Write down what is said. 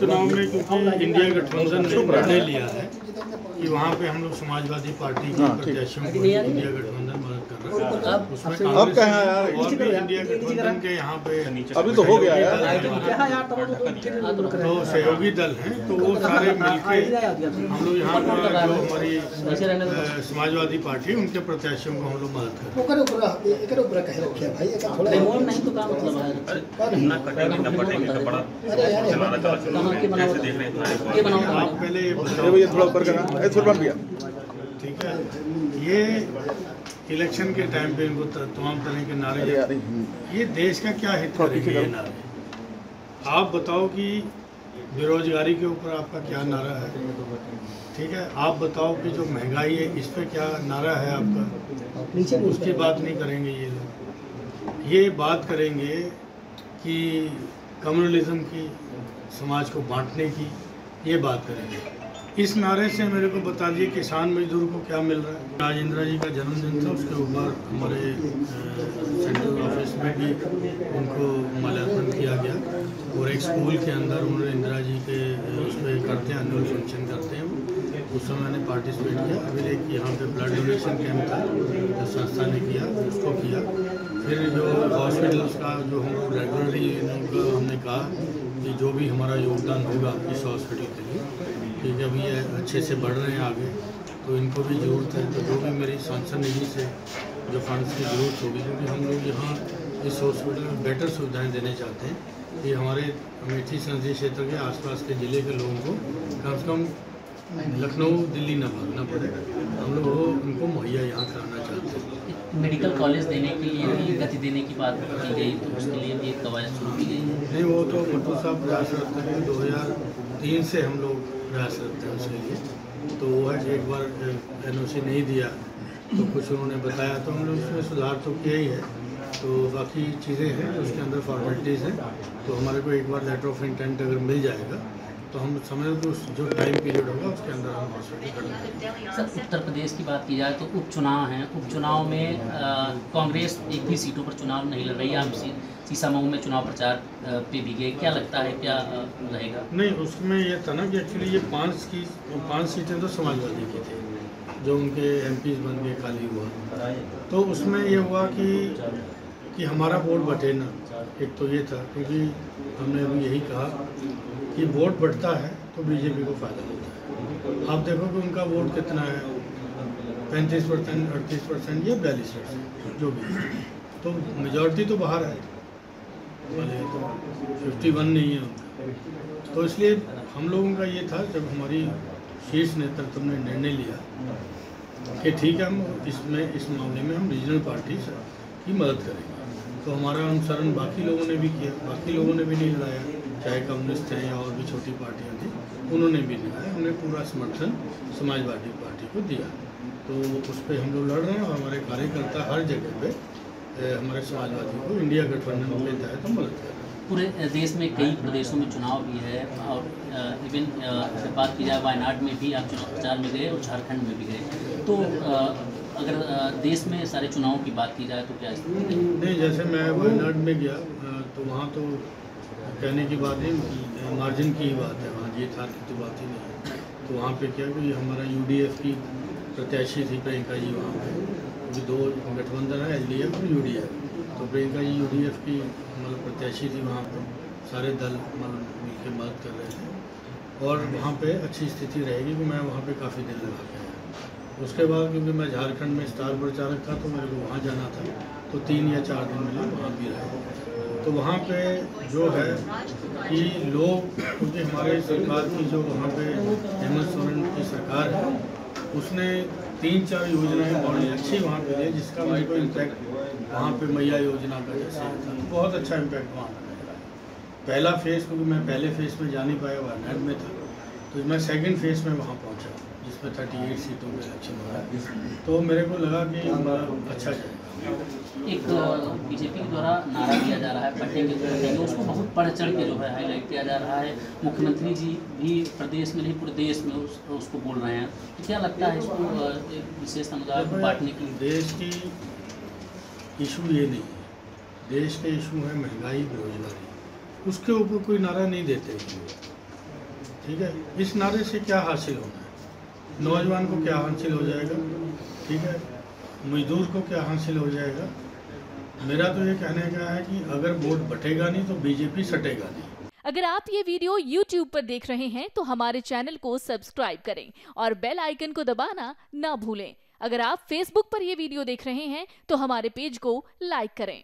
चुनाव में क्योंकि इंडिया गठबंधन ने निर्णय लिया है कि वहाँ पे हम लोग समाजवादी पार्टी के प्रत्याशियों को इंडिया गठबंधन मदद कर रहे हैं। उसमें कांग्रेस और भी इंडिया गठबंधन के यहाँ पे अभी तो हो गया यार, तो सहयोगी दल हैं, तो वो सारे मिलके हम लोग यहाँ पर जो हमारी समाजवादी पार्टी उनके प्रत्याशियों को हम लोग मदद कर आप पहले ये थोड़ा ऊपर करना भैया। ठीक है, ये इलेक्शन के टाइम पे इनको तमाम तरह के नारे, ये देश का क्या हित करेंगे ये नारे? आप बताओ कि बेरोजगारी के ऊपर आपका क्या नारा है? ठीक है, आप बताओ कि जो महंगाई है इस पे क्या नारा है आपका? उसकी बात नहीं करेंगे ये लोग। ये बात करेंगे कि कम्युनलिज्म की, समाज को बांटने की, ये बात करेंगे। इस नारे से मेरे को बता दिए किसान मजदूर को क्या मिल रहा है। आज इंदिरा जी का जन्मदिन था, उसके ऊपर हमारे सेंट्रल ऑफिस में भी उनको माल्यार्पण किया गया और एक स्कूल के अंदर उन्होंने इंदिरा जी के उस पर करते हैं, एनुअल फंक्शन करते हैं, उस समय मैंने पार्टिसिपेट किया। अभी एक यहाँ पे ब्लड डोनेशन कैंप था जो संस्था ने किया, उसको किया। फिर जो हॉस्पिटल्स का जो हम रेगुलरली हमने कहा कि जो भी हमारा योगदान होगा इस हॉस्पिटल के लिए, ठीक है, अभी ये अच्छे से बढ़ रहे हैं आगे, तो इनको भी ज़रूरत है। तो जो भी मेरी सांसद निधि से जो फंड्स की ज़रूरत होगी, क्योंकि हम लोग यहाँ इस हॉस्पिटल में बेटर सुविधाएं देने चाहते हैं कि हमारे अमेठी संसदीय क्षेत्र के आसपास के ज़िले के लोगों को कम से कम लखनऊ दिल्ली न भागना पड़े, हम लोग वो उनको मुहैया यहाँ कराना चाहते हैं। मेडिकल कॉलेज देने के लिए भी गति देने की बात की गई, तो उसके लिए भी एक कवायद शुरू की गई है। नहीं, वो तो मट्टू साहब प्रयास करते हैं, 2003 से हम लोग प्रयास करते हैं उसके लिए। तो वो है एक बार NOC नहीं दिया तो कुछ उन्होंने बताया, तो हम लोग उसमें सुधार तो किया ही है। तो बाकी चीज़ें हैं उसके अंदर, फॉर्मेलिटीज़ हैं, तो हमारे को एक बार लेटर ऑफ इंटेंट अगर मिल जाएगा तो हम समझ तो जो टाइम पीरियड होगा उसके अंदर हम हॉस्पिटल कर लेंगे। सर, उत्तर प्रदेश की बात की जाए तो उपचुनाव हैं, उपचुनाव में कांग्रेस एक भी सीटों पर चुनाव नहीं लड़ रही है। आप सीसामऊ में चुनाव प्रचार पे भी गए, क्या लगता है क्या रहेगा? नहीं, उसमें ये था ना कि एक्चुअली ये 5 सीटें तो समाजवादी की थी जो उनके MPs बन के खाली हुआ, तो उसमें ये हुआ कि हमारा वोट बटे ना। एक तो ये था, क्योंकि हमने अभी यही कहा कि वोट बढ़ता है तो BJP को फ़ायदा होता है। आप देखो कि उनका वोट कितना है, 35%, 38% या 42%, जो भी, तो मेजॉरिटी तो बाहर है, भले तो 51 नहीं है उनका। तो इसलिए हम लोगों का ये था, जब हमारी शीर्ष नेतृत्व ने निर्णय लिया कि ठीक है, हम इस मामले में हम रीजनल पार्टी की मदद करेंगे, तो हमारा अनुसरण बाकी लोगों ने भी किया। बाकी लोगों ने भी नहीं लड़ाया, चाहे कम्युनिस्ट हैं या और भी छोटी पार्टियां थी, उन्होंने भी लड़ाया। हमने पूरा समर्थन समाजवादी पार्टी को दिया, तो उस पर हम लोग लड़ रहे हैं और हमारे कार्यकर्ता हर जगह पे हमारे समाजवादी को इंडिया गठबंधन के तहत हम मदद कर रहे हैं। पूरे देश में कई प्रदेशों में चुनाव भी है और इवन अगर बात की जाए वायनाड में भी आप चुनाव प्रचार में गए और झारखंड में भी गए, तो अगर देश में सारे चुनावों की बात की जाए तो क्या स्थिति है? नहीं, जैसे मैं वायनाड में गया तो वहाँ तो कहने की बात नहीं, मार्जिन की ही बात है, वहाँ जीत हार की तो बात ही नहीं है। तो वहाँ पे क्या कि हमारा UDF की प्रत्याशी थी प्रियंका जी, वहाँ पे जो 2 गठबंधन है, LDF और UDF, तो प्रियंका जी UDF की मतलब प्रत्याशी थी। वहाँ पर सारे दल मतलब मिलकर मदद कर रहे थे और वहाँ पे अच्छी स्थिति रहेगी कि मैं वहाँ पे काफ़ी दिन लगा के आया। उसके बाद क्योंकि मैं झारखंड में स्टार प्रचारक था, तो मेरे को वहाँ जाना था, तो 3 या 4 दिन मिला, वहाँ भी रहा। तो वहाँ पे जो है कि लोग, क्योंकि हमारे सरकार की जो वहाँ पे हेमंत सोरेन की सरकार है, उसने 3-4 योजनाएं बहुत अच्छी वहाँ पे दी, जिसका मेरे को इम्पैक्ट वहाँ पे मैया योजना का जैसे था, बहुत अच्छा इम्पैक्ट वहाँ पर लगा। पहला फेज़, क्योंकि मैं पहले फेज़ में जा नहीं पाया, वायनाड में था, तो मैं सेकंड फेज़ में वहाँ पहुँचा, जिसमें 38 सीटों पर इलेक्शन हो रहा है, तो मेरे को लगा कि अच्छा जाएगा। एक बीजेपी के द्वारा नारा दिया जा रहा है पढ़ने के द्वारा, उसको बहुत बढ़ चढ़ के जो है हाईलाइट किया जा रहा है। मुख्यमंत्री जी भी प्रदेश में नहीं पूरे देश में उसको बोल रहे हैं, तो क्या लगता है इसको एक विशेष समुदाय को बांटने की? देश की इशू ये नहीं है, देश के इशू है महंगाई, बेरोजगारी, उसके ऊपर कोई नारा नहीं देते। ठीक है, इस नारे से क्या हासिल होना है, नौजवान को क्या हासिल हो जाएगा, ठीक है, मजदूर को क्या हासिल हो जाएगा। मेरा तो ये कहने का है कि अगर वोट बटेगा नहीं तो बीजेपी सटेगा नहीं। अगर आप ये वीडियो YouTube पर देख रहे हैं तो हमारे चैनल को सब्सक्राइब करें और बेल आइकन को दबाना ना भूलें। अगर आप Facebook पर ये वीडियो देख रहे हैं तो हमारे पेज को लाइक करें।